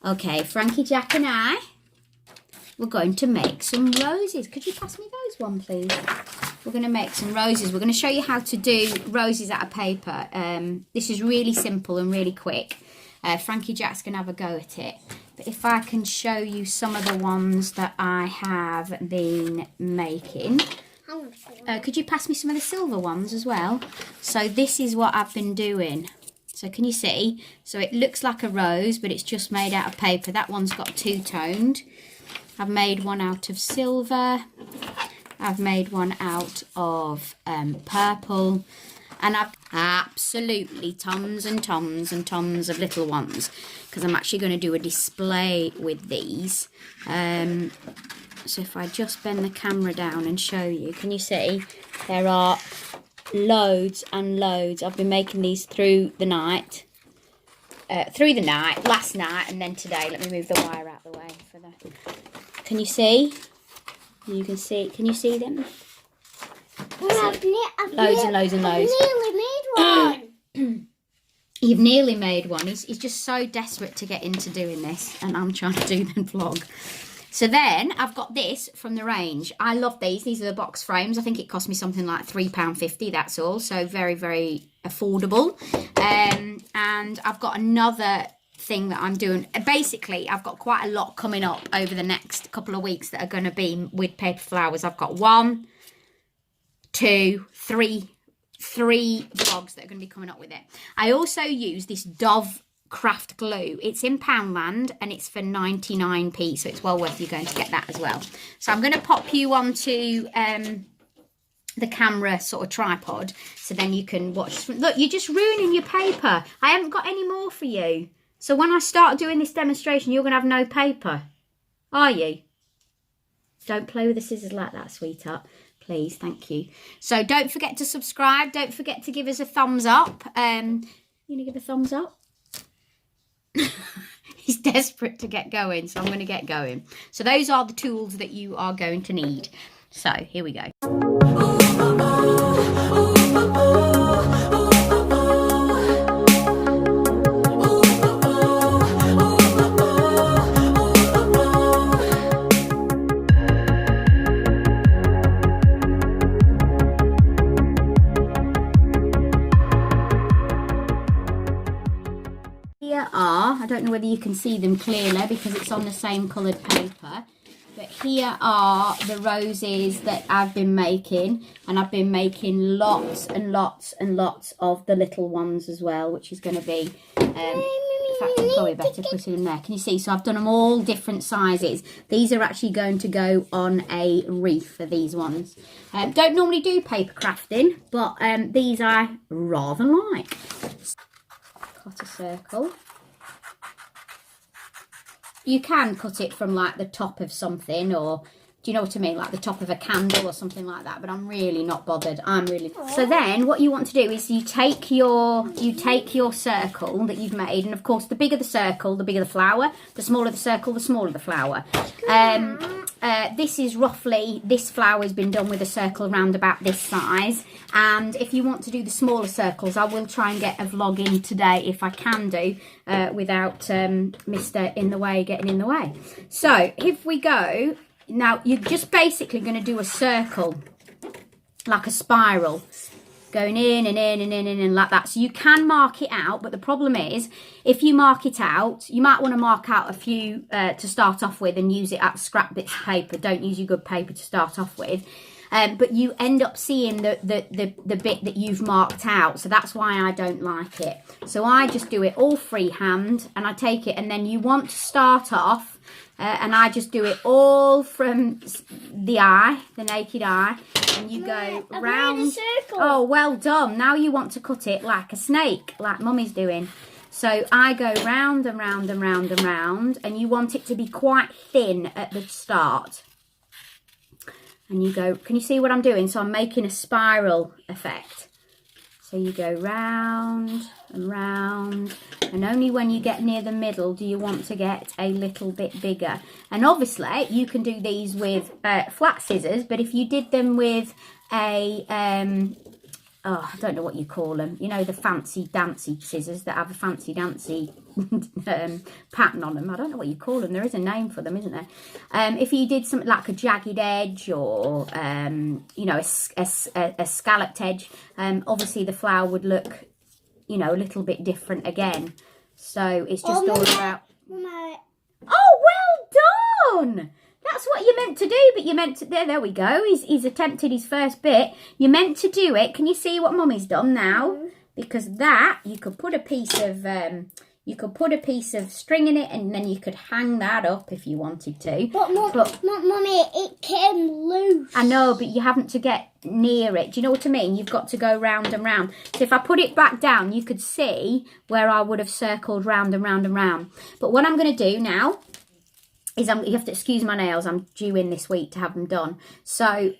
Okay, Frankie, Jack and I, we're going to make some roses. Could you pass me those one, please? We're going to make some roses. We're going to show you how to do roses out of paper. This is really simple and really quick. Frankie Jack's going to have a go at it. But if I can show you some of the ones that I have been making. Could you pass me some of the silver ones as well? So this is what I've been doing. So can you see? So it looks like a rose, but it's just made out of paper. That one's got two-toned. I've made one out of silver. I've made one out of purple. And I've absolutely tons and tons and tons of little ones, because I'm actually going to do a display with these. So if I just bend the camera down and show you, can you see? There are loads and loads. I've been making these through the night. Last night, and then today. Let me move the wire out of the way for the. Can you see? You can see. Can you see them? I've loads and loads and loads. I've nearly made one. You've nearly made one. He's just so desperate to get into doing this, and I'm trying to do the vlog. So then I've got this from the range. I love these. These are the box frames. I think it cost me something like £3.50. That's all. So very, very affordable. And I've got another thing that I'm doing. Basically, I've got quite a lot coming up over the next couple of weeks that are going to be with paper flowers. I've got 1, 2, 3 vlogs that are going to be coming up with it. I also use this Dove craft glue. It's in Poundland and it's for 99p, so it's well worth you going to get that as well. So I'm going to pop you onto the camera sort of tripod, so then you can watch. Look, you're just ruining your paper. I haven't got any more for you. So when I start doing this demonstration, you're going to have no paper, are you? Don't play with the scissors like that, sweetheart. Please, thank you. So don't forget to subscribe. Don't forget to give us a thumbs up. You going to give a thumbs up? He's desperate to get going, so I'm going to get going. So those are the tools that you are going to need. So here we go. I don't know whether you can see them clearly because it's on the same coloured paper, but here are the roses that I've been making, and I've been making lots and lots and lots of the little ones as well, which is going to be in fact it's probably better putting them there. Can you see? So I've done them all different sizes. These are actually going to go on a wreath for these ones. Don't normally do paper crafting, but these I rather like. Cut a circle. You can cut it from like the top of something, or do you know what I mean, like the top of a candle or something like that, but I'm really not bothered. So then what you want to do is you take your circle that you've made, and of course the bigger the circle, the bigger the flower. The smaller the circle, the smaller the flower. This is roughly, this flower has been done with a circle around about this size, and if you want to do the smaller circles, I will try and get a vlog in today if I can do, without Mr. in the way getting in the way. So if we go, now you're just basically going to do a circle, like a spiral, going in and in and in and in like that. So you can mark it out, but the problem is, if you mark it out, you might want to mark out a few to start off with and use it at scrap bits of paper. Don't use your good paper to start off with. But you end up seeing the bit that you've marked out. So that's why I don't like it. So I just do it all freehand, and I take it, and then you want to start off, and I just do it all from the eye, the naked eye, and you go round. Oh, well done. Now you want to cut it like a snake, like Mummy's doing. So I go round and round and round and round, and you want it to be quite thin at the start. And you go, can you see what I'm doing? So I'm making a spiral effect. So you go round and round, and only when you get near the middle do you want to get a little bit bigger. And obviously you can do these with flat scissors, but if you did them with a oh, I don't know what you call them, you know, the fancy dancy scissors that have a fancy dancy pattern on them. I don't know what you call them. There is a name for them, isn't there? If you did something like a jagged edge or, you know, a scalloped edge, obviously the flower would look, you know, a little bit different again. So it's just all about... Oh, well done! That's what you meant to do, but you meant to... There we go. He's attempted his first bit. You meant to do it. Can you see what Mummy's done now? Because that, you could put a piece of... you could put a piece of string in it, and then you could hang that up if you wanted to. But Mummy, it came loose. I know, but you haven't to get near it. Do you know what I mean? You've got to go round and round. So if I put it back down, you could see where I would have circled round and round and round. But what I'm going to do now is you have to excuse my nails. I'm due in this week to have them done. So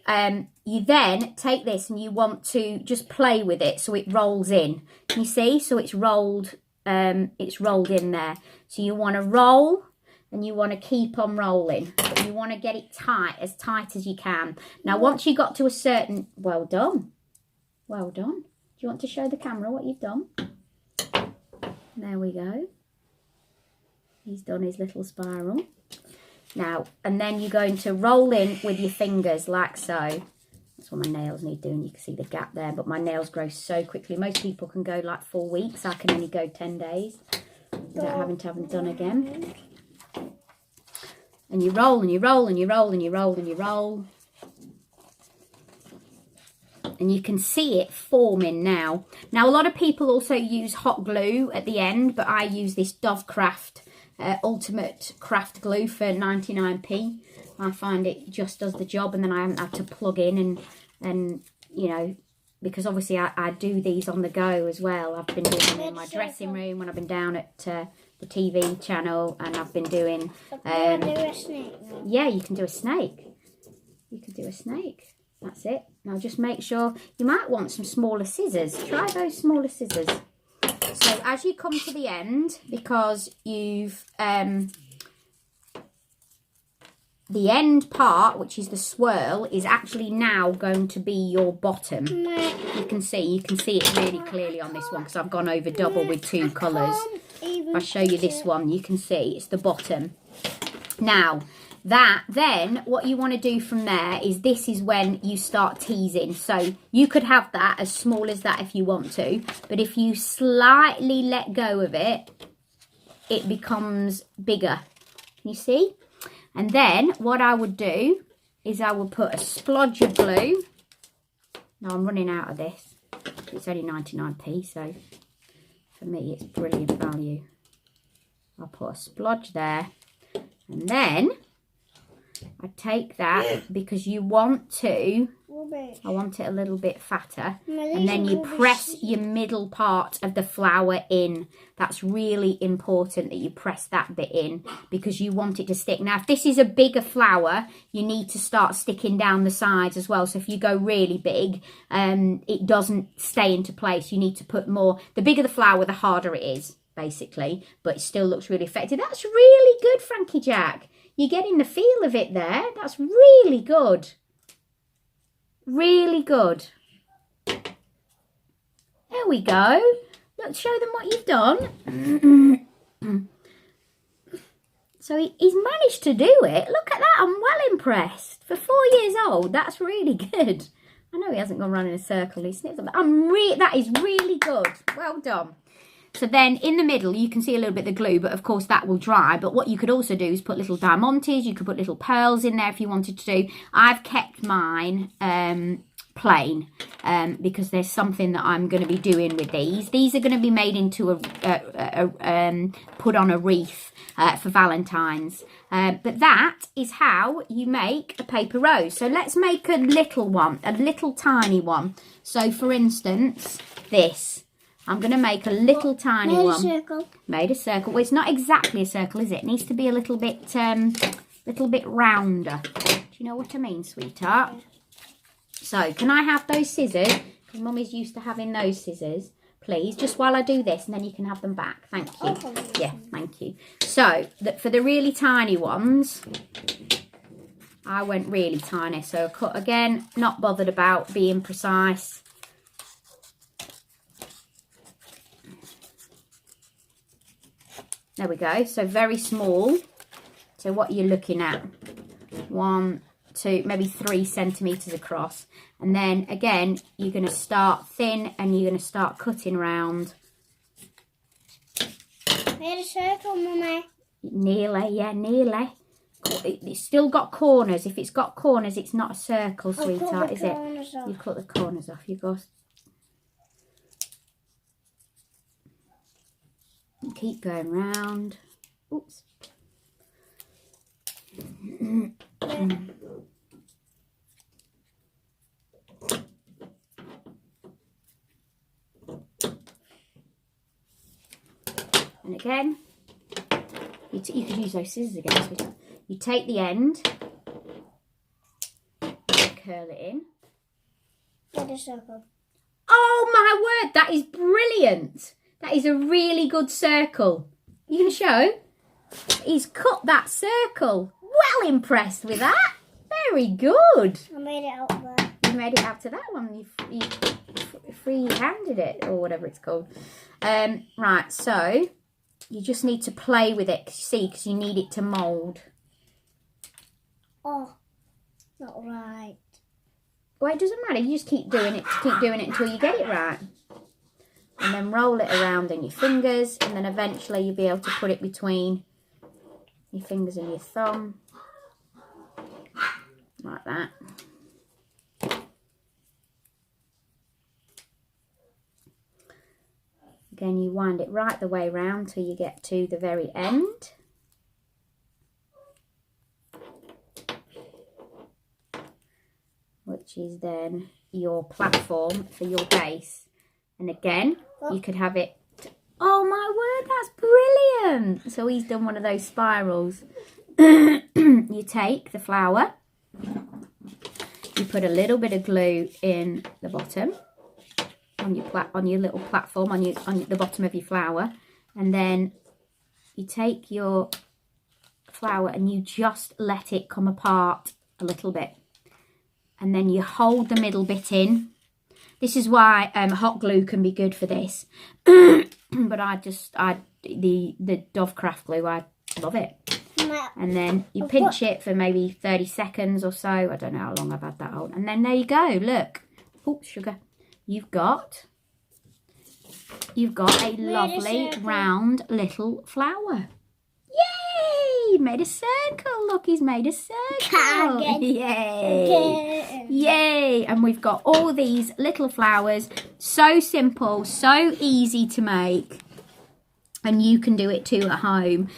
you then take this and you want to just play with it so it rolls in. Can you see? So it's rolled in there. So you want to roll and you want to keep on rolling. But you want to get it tight as you can. Now once you got to a certain... Well done. Well done. Do you want to show the camera what you've done? There we go. He's done his little spiral. Now, and then you're going to roll in with your fingers like so. That's what my nails need doing. You can see the gap there, but my nails grow so quickly. Most people can go like 4 weeks. I can only go 10 days without having to have them done again. And you roll and you roll and you roll and you roll and you roll. And you can see it forming now. Now, a lot of people also use hot glue at the end, but I use this Dovecraft Ultimate Craft Glue for 99p. I find it just does the job, and then I haven't had to plug in and you know, because obviously I do these on the go as well. I've been doing them in my dressing room when I've been down at the TV channel, and I've been doing... yeah, you can do a snake. You can do a snake. That's it. Now just make sure... You might want some smaller scissors. Try those smaller scissors. So as you come to the end, because you've... the end part, which is the swirl, is actually now going to be your bottom. You can see it really clearly on this one because I've gone over double with 2 colours. If I show you this one, you can see it's the bottom. Now, then what you want to do from there is this is when you start teasing. So you could have that as small as that if you want to, but if you slightly let go of it, it becomes bigger. Can you see? And then what I would do is I would put a splodge of glue. Now I'm running out of this. It's only 99p, so for me it's brilliant value. I'll put a splodge there. And then I take that because you want to... I want it a little bit fatter. And then you press your middle part of the flower in. That's really important that you press that bit in because you want it to stick. Now, if this is a bigger flower, you need to start sticking down the sides as well. So if you go really big, it doesn't stay into place. You need to put more. The bigger the flower, the harder it is, basically. But it still looks really effective. That's really good, Frankie Jack. You're getting the feel of it there. That's really good. Really good. There we go. Let's show them what you've done. So he's managed to do it. Look at that. I'm well impressed. For 4 years old, that's really good. I know he hasn't gone round in a circle. He sniffs. That is really good. Well done. So then in the middle, you can see a little bit of the glue, but of course that will dry. But what you could also do is put little diamantes. You could put little pearls in there if you wanted to do. I've kept mine plain because there's something that I'm going to be doing with these. These are going to be made into put on a wreath for Valentine's. But that is how you make a paper rose. So let's make a little one, a little tiny one. So for instance, this. I'm going to make a little tiny one. Made a circle. Made a circle. Well, it's not exactly a circle, is it? It needs to be a little bit rounder. Do you know what I mean, sweetheart? So, can I have those scissors? Because Mummy's used to having those scissors. Please, just while I do this, and then you can have them back. Thank you. Yeah, thank you. So, for the really tiny ones, I went really tiny. So, cut again, not bothered about being precise. There we go. So very small. So what you're looking at, 1, 2, maybe 3 centimetres across. And then again, you're going to start thin and you're going to start cutting round. Made a circle, Mummy. Nearly, yeah, nearly. It's still got corners. If it's got corners, it's not a circle, sweetheart, is it? You cut the corners off. You go. Keep going round. Oops. And again, you could use those scissors again, sweetheart. You take the end, curl it in. Made a circle. Oh my word, that is brilliant. That is a really good circle. You going to show? He's cut that circle. Well impressed with that. Very good. I made it out there. You made it out to that one. You free-handed it, or whatever it's called. Right, so you just need to play with it, because you need it to mould. Oh, not right. Well, it doesn't matter. You just keep doing it until you get it right. And then roll it around in your fingers, and then eventually you'll be able to put it between your fingers and your thumb. Like that. Again, you wind it right the way round till you get to the very end. Which is then your platform for your base. And again, you could have it... Oh my word, that's brilliant! So he's done one of those spirals. You take the flower, you put a little bit of glue in the bottom, on your little platform, on the bottom of your flower, and then you take your flower and you just let it come apart a little bit. And then you hold the middle bit in. This is why hot glue can be good for this. But the Dovecraft glue, I love it. And then you pinch it for maybe 30 seconds or so. I don't know how long I've had that on. And then there you go, look. Oops, sugar. You've got a lovely round little flower. Yay! Made a circle. Look, he's made a circle. Yay! Yay! And we've got all these little flowers. So simple, so easy to make. And you can do it too at home.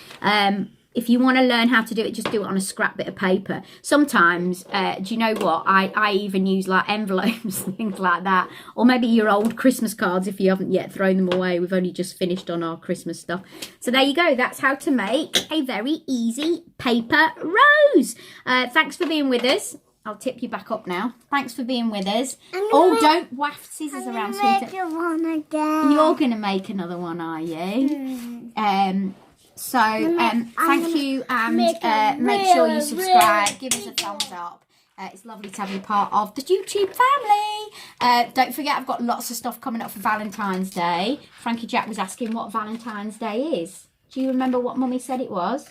If you want to learn how to do it, just do it on a scrap bit of paper. Sometimes, do you know what? I even use like envelopes, things like that. Or maybe your old Christmas cards if you haven't yet thrown them away. We've only just finished on our Christmas stuff. So there you go. That's how to make a very easy paper rose. Thanks for being with us. I'll tip you back up now. Thanks for being with us. Oh, don't waft scissors around, sweetheart. I'm going to make one again. You're going to make another one, are you? So, thank you, and make sure you subscribe, give us a thumbs up. It's lovely to have you part of the YouTube family. Don't forget, I've got lots of stuff coming up for Valentine's Day. Frankie Jack was asking what Valentine's Day is. Do you remember what Mummy said it was?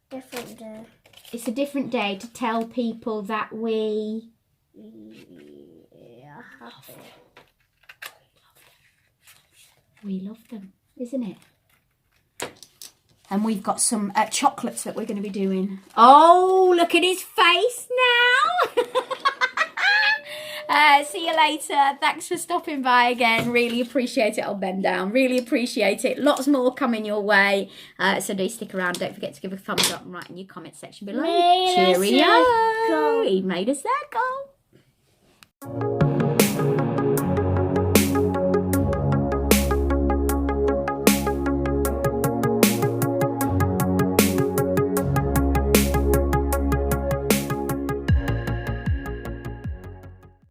Different day. It's a different day to tell people that we... happy. We love them, isn't it? And we've got some chocolates that we're going to be doing. Oh, look at his face now. See you later. Thanks for stopping by again. Really appreciate it. I'll bend down. Really appreciate it. Lots more coming your way. So do stick around. Don't forget to give a thumbs up and write in your comment section below. Cheerio. He made a circle.